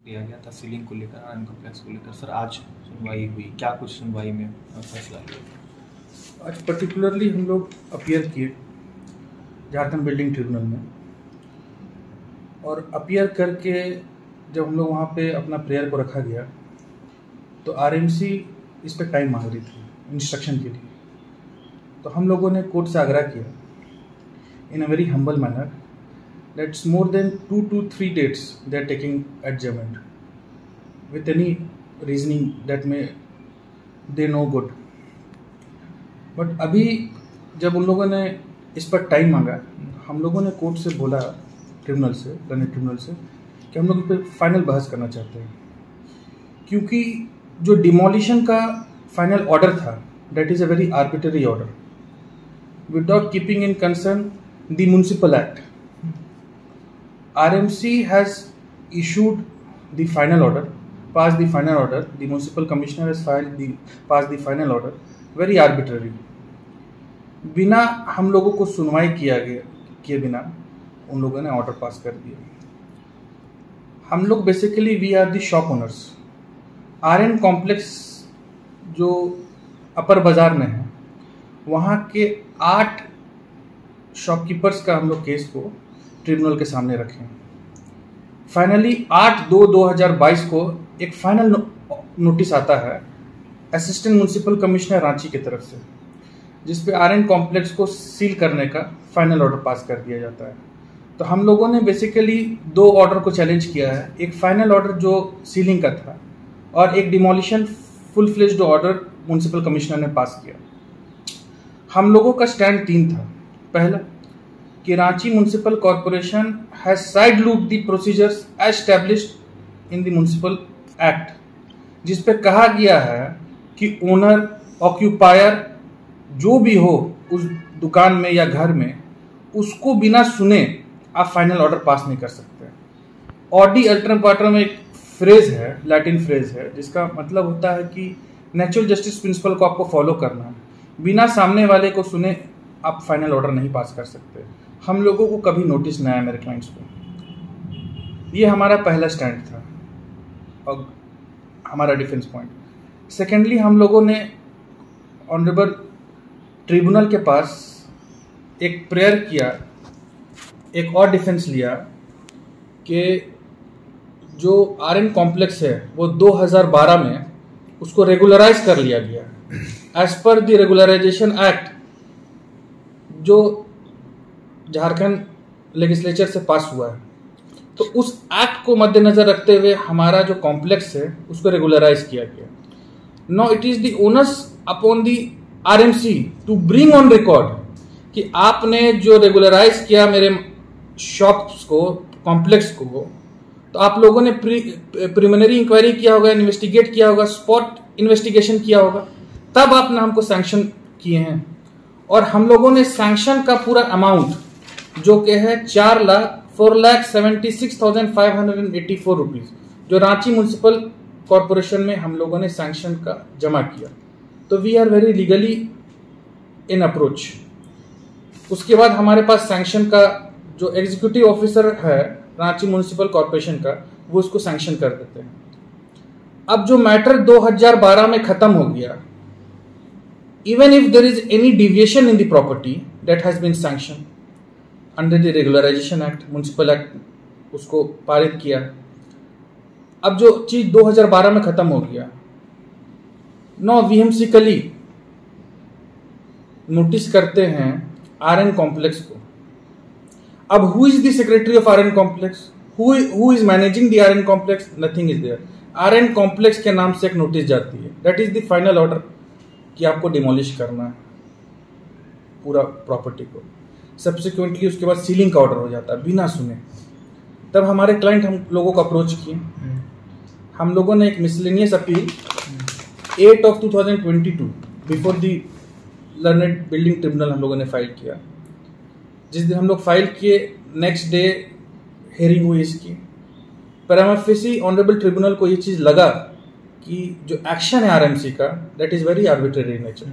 दिया गया था सीलिंग को लेकर, आर्यन कॉम्प्लेक्स को लेकर। सर आज सुनवाई हुई, क्या कुछ सुनवाई में फैसला लिया? आज पर्टिकुलरली हम लोग अपीयर किए झारखंड बिल्डिंग ट्रिब्यूनल में, और अपीयर करके जब हम लोग वहाँ पे अपना प्रेयर को रखा गया तो आरएमसी इस पर टाइम मांग रही थी इंस्ट्रक्शन के लिए। तो हम लोगों ने कोर्ट से आग्रह किया in a very humble manner that's more than 2 to 3 dates they are taking adjournment with any reasoning that may they know good. But अभी जब उन लोगों ने इस पर टाइम मांगा, हम लोगों ने कोर्ट से बोला, ट्रिब्यूनल से, लर्निंग ट्रिब्यूनल से, कि हम लोग इस पर फाइनल बहस करना चाहते हैं, क्योंकि जो डिमोलिशन का फाइनल ऑर्डर था that is a very arbitrary order without keeping in concern the municipal act. RMC has issued the final order, passed the final order. The municipal commissioner has passed the final order, very arbitrary. बिना हम लोगों को सुनवाई किए बिना उन लोगों ने ऑर्डर पास कर दिया। हम लोग basically we are the shop owners. Aryan complex जो अपर बाजार में है, वहाँ के 8 शॉपकीपर्स का हम लोग केस को ट्रिब्यूनल के सामने रखें। फाइनली 8/2/2022 को एक फाइनल नोटिस आता है असिस्टेंट म्युनिसिपल कमिश्नर रांची की तरफ से, जिस पे आर्यन कॉम्प्लेक्स को सील करने का फाइनल ऑर्डर पास कर दिया जाता है। तो हम लोगों ने बेसिकली 2 ऑर्डर को चैलेंज किया है, एक फाइनल ऑर्डर जो सीलिंग का था और एक demolition full fledged order municipal commissioner ने पास किया। हम लोगों का स्टैंड 3 था। पहला कि Ranchi municipal corporation has side loop the procedures established in the municipal act, जिस पे कहा गया है कि ओनर ऑक्यूपायर जो भी हो उस दुकान में या घर में, उसको बिना सुने आप फाइनल ऑर्डर पास नहीं कर सकते। ऑडी अल्टरम क्वार्टर में एक फ्रेज है, लैटिन फ्रेज है, जिसका मतलब होता है कि नेचुरल जस्टिस प्रिंसिपल को आपको फॉलो करना है, बिना सामने वाले को सुने आप फाइनल ऑर्डर नहीं पास कर सकते। हम लोगों को कभी नोटिस नहीं आया मेरे क्लाइंट्स को। ये हमारा पहला स्टैंड था और हमारा डिफेंस पॉइंट। सेकेंडली, हम लोगों ने ऑनरेबल ट्रिब्यूनल के पास एक प्रेयर किया, एक और डिफेंस लिया कि जो आर्यन कॉम्प्लेक्स है वो 2012 में उसको रेगुलराइज कर लिया गया as per the regularisation act, जो झारखंड लेजिस्लेचर से पास हुआ है। तो उस एक्ट को मद्देनजर रखते हुए हमारा जो कॉम्प्लेक्स है उसको रेगुलराइज किया गया। No it is the onus upon the RMC to bring on record कि आपने जो रेगुलराइज किया मेरे शॉप्स को, कॉम्प्लेक्स को, तो आप लोगों ने प्रिलिमिनरी इंक्वायरी किया होगा, इन्वेस्टिगेट किया होगा, स्पॉट इन्वेस्टिगेशन किया होगा, तब आपने हमको सैंक्शन किए हैं। और हम लोगों ने सैंक्शन का पूरा अमाउंट जो कि है 4,76,584 रुपीज, जो रांची म्युनिसिपल कॉर्पोरेशन में हम लोगों ने सैंक्शन का जमा किया। तो we are very legally in approach. उसके बाद हमारे पास सैंक्शन का जो एग्जीक्यूटिव ऑफिसर है रांची म्युनिसिपल कॉर्पोरेशन का, वो उसको सैंक्शन कर देते हैं। अब जो मैटर 2012 में खत्म हो गया, even if there is any deviation in the property that has been sanctioned under the regularization act, municipal act, उसको पारित किया। अब जो चीज 2012 में खत्म हो गया, नो व्हीएमसीकली नोटिस करते हैं आर्यन कॉम्प्लेक्स को। अब who is the secretary of Aryan complex, who is managing the Aryan complex? Nothing is there. Aryan complex के नाम से एक नोटिस जाती है, that is the final order कि आपको डिमोलिश करना है पूरा प्रॉपर्टी को। सब्सिक्वेंटली उसके बाद सीलिंग का ऑर्डर हो जाता है बिना सुने। तब हमारे क्लाइंट हम लोगों को अप्रोच किए। हम लोगों ने एक miscellaneous appeal 8 of 2022 before the learned building tribunal हम लोगों ने फाइल किया। जिस दिन हम लोग फाइल किए, नेक्स्ट डे हेयरिंग हुई इसकी। प्राइमा फेसी ऑनरेबल ट्रिब्यूनल को ये चीज़ लगा कि जो एक्शन है आरएमसी का, that is very arbitrary nature,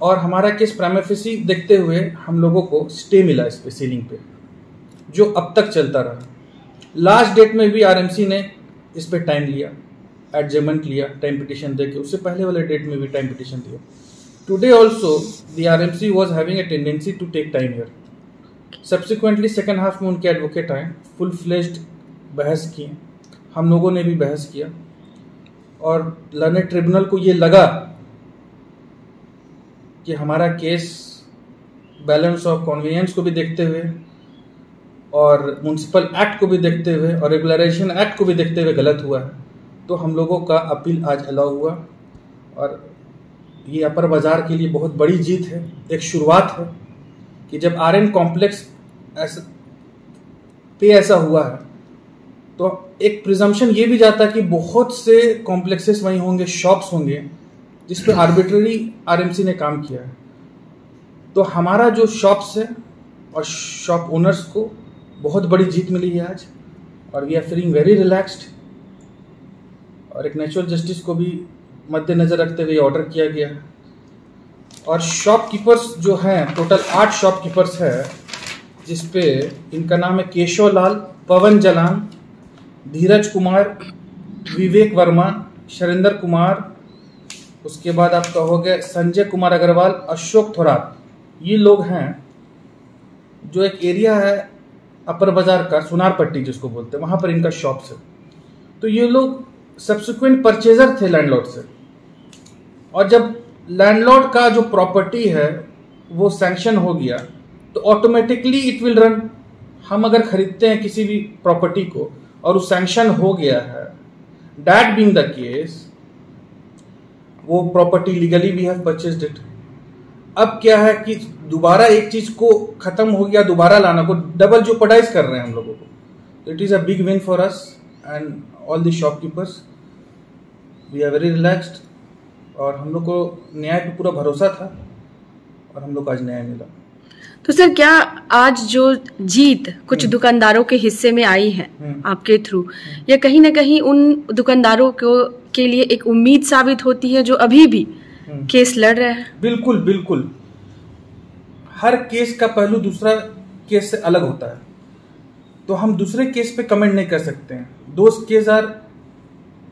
और हमारा केस प्राइमा फेसी देखते हुए हम लोगों को स्टे मिला इस पे, सीलिंग पे, जो अब तक चलता रहा। लास्ट डेट में भी आरएमसी ने इस पे टाइम लिया, एडजमेंट लिया, टाइम पिटिशन देके, उससे पहले वाले डेट में भी टाइम पिटिशन दिया। Today also the RMC was having a tendency to take time here. Subsequently second half में उनके एडवोकेट आए, फुल फ्लेज्ड बहस किए, हम लोगों ने भी बहस किया, और लर्नेड ट्रिब्यूनल को ये लगा कि हमारा केस बैलेंस ऑफ कन्वीनियंस को भी देखते हुए और म्युनिसिपल एक्ट को भी देखते हुए और रेगुलराइजेशन एक्ट को भी देखते हुए गलत हुआ है, तो हम लोगों का अपील आज अलाउ हुआ। और ये अपर बाजार के लिए बहुत बड़ी जीत है, एक शुरुआत है कि जब आरएन कॉम्प्लेक्स ऐसा हुआ है तो एक प्रिजम्पशन ये भी जाता है कि बहुत से कॉम्प्लेक्सेस वहीं होंगे, शॉप्स होंगे जिस पे आर्बिट्ररी आरएमसी ने काम किया है। तो हमारा जो शॉप्स है और शॉप ओनर्स को बहुत बड़ी जीत मिली है आज, और we are feeling very relaxed. और एक नेचुरल जस्टिस को भी मद्देनजर रखते हुए ऑर्डर किया गया है। और शॉपकीपर्स जो हैं, टोटल 8 शॉपकीपर्स है, जिसपे इनका नाम है केशव लाल, पवन जलान, धीरज कुमार, विवेक वर्मा, शैलेंद्र कुमार, उसके बाद आप कहोगे संजय कुमार अग्रवाल, अशोक थोरात। ये लोग हैं जो एक एरिया है अपर बाजार का, सुनार पट्टी जिसको बोलते हैं, वहां पर इनका शॉप्स है। तो ये लोग सब्सिक्वेंट परचेजर थे लैंडलॉर्ड से, और जब लैंडलॉर्ड का जो प्रॉपर्टी है वो सैंक्शन हो गया तो ऑटोमेटिकली इट विल रन। हम अगर खरीदते हैं किसी भी प्रॉपर्टी को और वो सैंक्शन हो गया है, दैट बीइंग द केस, वो property legally we have purchased it. अब क्या है कि दोबारा एक चीज को खत्म हो गया, दोबारा लाना को डबल जोपर्डाइज कर रहे हैं हम लोगों को। It is a big win for us and all the shopkeepers. We are very relaxed, और हम लोग को न्याय पे पूरा भरोसा था और हम लोग को आज न्याय मिला। तो सर, क्या आज जो जीत कुछ दुकानदारों के हिस्से में आई है आपके थ्रू, या कहीं ना कहीं उन दुकानदारों को के लिए एक उम्मीद साबित होती है जो अभी भी केस लड़ रहे हैं? बिल्कुल बिल्कुल। हर केस का पहलू दूसरा केस से अलग होता है, तो हम दूसरे केस पे कमेंट नहीं कर सकते हैं। Those case are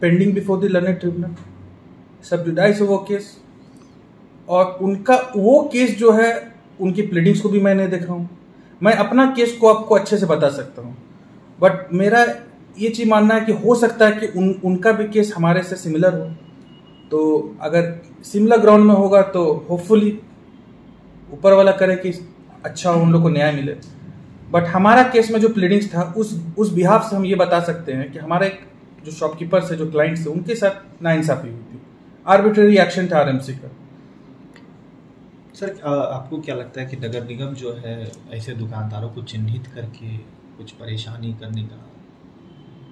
pending before the learned tribunal, sub judice है वो केस, और उनका वो केस जो है उनकी प्लीडिंग्स को भी मैं नहीं देखा हूँ। मैं अपना केस को आपको अच्छे से बता सकता हूँ, बट मेरा ये चीज मानना है कि हो सकता है कि उनका भी केस हमारे से सिमिलर हो। तो अगर सिमिलर ग्राउंड में होगा तो होपफुली ऊपर वाला करे कि अच्छा हो, उन लोग को न्याय मिले। बट हमारा केस में जो प्लीडिंग्स था उस बिहाफ से हम ये बता सकते हैं कि हमारे जो शॉपकीपर्स है, जो क्लाइंट्स है, उनके साथ नाइंसाफी हुई थी, आर्बिट्ररी एक्शन था आरएमसी का। सर, आपको क्या लगता है कि नगर निगम जो है ऐसे दुकानदारों को चिन्हित करके कुछ परेशानी करने का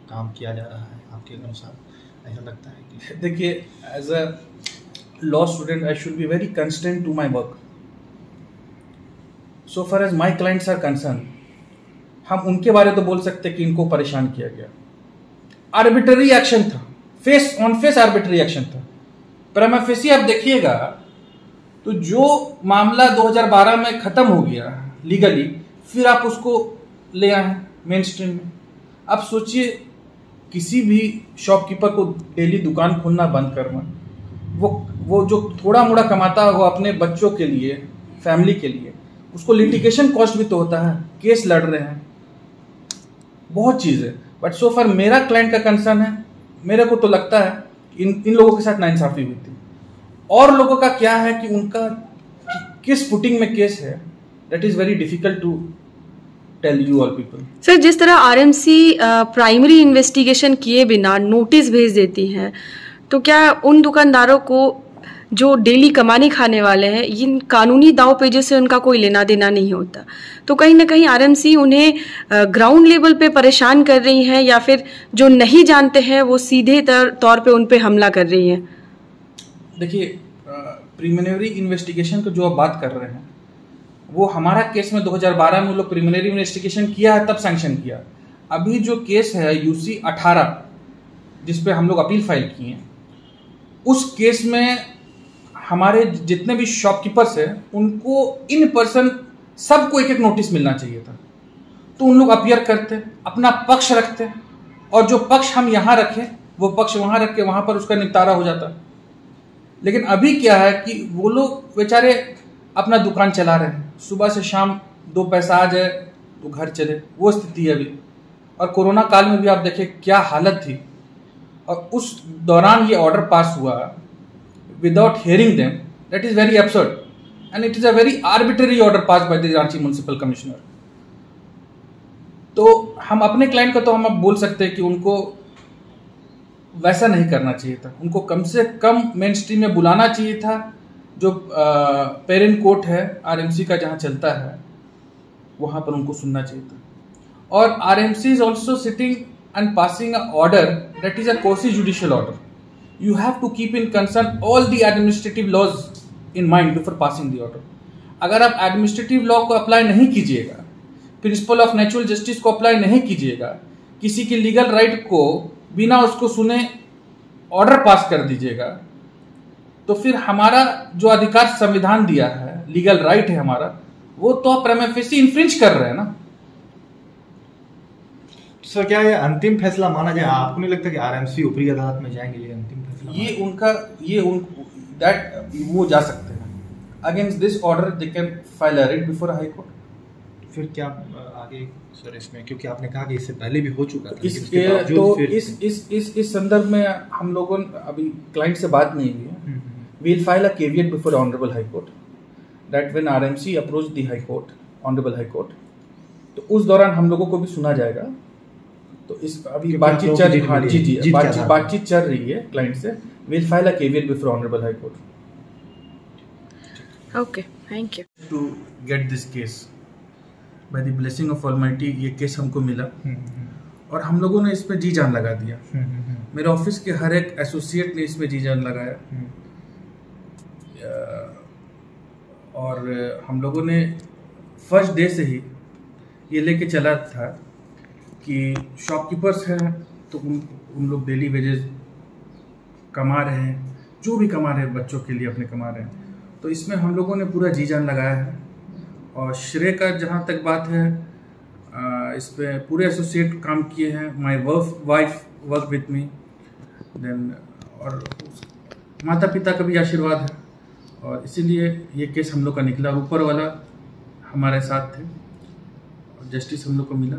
काम किया जा रहा है? आपके अनुसार ऐसा लगता है कि? देखिए, as a law student I should be very constant to my work. So far as my clients are concern, हम उनके बारे तो बोल सकते कि इनको परेशान किया गया। आर्बिट्ररी एक्शन था, face on face arbitrary action था। प्रमा फेसी आप देखिएगा तो जो मामला 2012 में खत्म हो गया लीगली, फिर आप उसको ले आए मेन स्ट्रीम में। आप सोचिए, किसी भी शॉपकीपर को डेली दुकान खोलना बंद करना, वो जो थोड़ा मोड़ा कमाता है वो अपने बच्चों के लिए, फैमिली के लिए, उसको लिटिगेशन कॉस्ट भी तो होता है, केस लड़ रहे हैं, बहुत चीज है। बट सो फार मेरा क्लाइंट का कंसर्न है, मेरे को तो लगता है इन लोगों के साथ नाइंसाफी हुई थी। और लोगों का क्या है कि उनका किस फुटिंग में केस है, that is very difficult to tell you all people. Sir, जिस तरह आरएमसी प्राइमरी इन्वेस्टिगेशन किए बिना नोटिस भेज देती है, तो क्या उन दुकानदारों को जो डेली कमाने खाने वाले हैं, इन कानूनी दाव पेजों से उनका कोई लेना देना नहीं होता, तो कहीं ना कहीं आरएमसी उन्हें ग्राउंड लेवल पे परेशान कर रही है, या फिर जो नहीं जानते हैं वो सीधे तौर पे उन पे हमला कर रही है? देखिए, प्रीलिमिनरी इन्वेस्टिगेशन को जो आप बात कर रहे हैं, वो हमारा केस में 2012 में लोग प्रीलिमिनरी इन्वेस्टिगेशन किया है, तब सैंक्शन किया। अभी जो केस है यूसी 18 जिस पे हम लोग अपील फाइल किए हैं, उस केस में हमारे जितने भी शॉपकीपर्स हैं उनको इन पर्सन सबको एक एक नोटिस मिलना चाहिए था। तो उन लोग अपीयर करते, अपना पक्ष रखते, और जो पक्ष हम यहाँ रखें वो पक्ष वहाँ रख के वहाँ पर उसका निपटारा हो जाता। लेकिन अभी क्या है कि वो लोग बेचारे अपना दुकान चला रहे हैं, सुबह से शाम 2 पैसा आ जाए तो घर चले, वो स्थिति है अभी। और कोरोना काल में भी आप देखें क्या हालत थी, और उस दौरान ये ऑर्डर पास हुआ without hearing them, that is very absurd and it is a very arbitrary order pass by the Ranchi municipal commissioner. तो हम अपने क्लाइंट को तो हम अब बोल सकते हैं कि उनको वैसा नहीं करना चाहिए था, उनको कम से कम मेन स्ट्रीम में बुलाना चाहिए था। जो पेरेंट कोर्ट है आरएमसी का जहाँ चलता है वहाँ पर उनको सुनना चाहिए था। और RMC is also sitting and passing a order that is a quasi judicial order. You have to keep in concern all the administrative laws in mind before passing the order. अगर आप एडमिनिस्ट्रेटिव लॉ को apply नहीं कीजिएगा, principle of natural justice को apply नहीं कीजिएगा, किसी की लीगल राइट को बिना उसको सुने ऑर्डर पास कर दीजिएगा, तो फिर हमारा जो अधिकार संविधान दिया है, लीगल राइट है हमारा, वो तो आप प्रीमा फेसी इन्फ्रिंज कर रहे हैं ना। सर क्या ये अंतिम फैसला माना जाए? आपको नहीं लगता कि आरएमसी ऊपरी अदालत में जाएंगे? ये अंतिम फैसला वो जा सकते हैं। Against this order they can file a writ before high court. फिर क्या आगे सर इसमें, क्योंकि आपने कहा कि इससे पहले भी हो चुका था, इस संदर्भ में हम लोगों अभी क्लाइंट से बात नहीं हुई है। We will file a caveat before honourable high court that when RMC approach the high court, honourable high court, तो उस दौरान हम लोगों को भी सुना जाएगा। तो इस अभी बातचीत चल रही है, बातचीत चल रही है क्लाइंट से। We will file a caveat before honourable high court. Okay, thank you. To get this case by the blessing of almighty, ये केस हमको मिला और हम लोगों ने इसमें जी जान लगा दिया। मेरे ऑफिस के हर एक एसोसिएट ने इसमें जी जान लगाया। और हम लोगों ने फर्स्ट डे से ही ये लेके चला था कि शॉपकीपर्स हैं तो उन लोग डेली वेजेस कमा रहे हैं, जो भी कमा रहे हैं बच्चों के लिए अपने कमा रहे हैं, तो इसमें हम लोगों ने पूरा जी जान लगाया है। और श्रेय का जहाँ तक बात है, इस पे पूरे एसोसिएट काम किए हैं। My wife work with me then, और माता पिता का भी आशीर्वाद है, और इसीलिए ये केस हम लोग का निकला। ऊपर वाला हमारे साथ थे और जस्टिस हम लोग को मिला।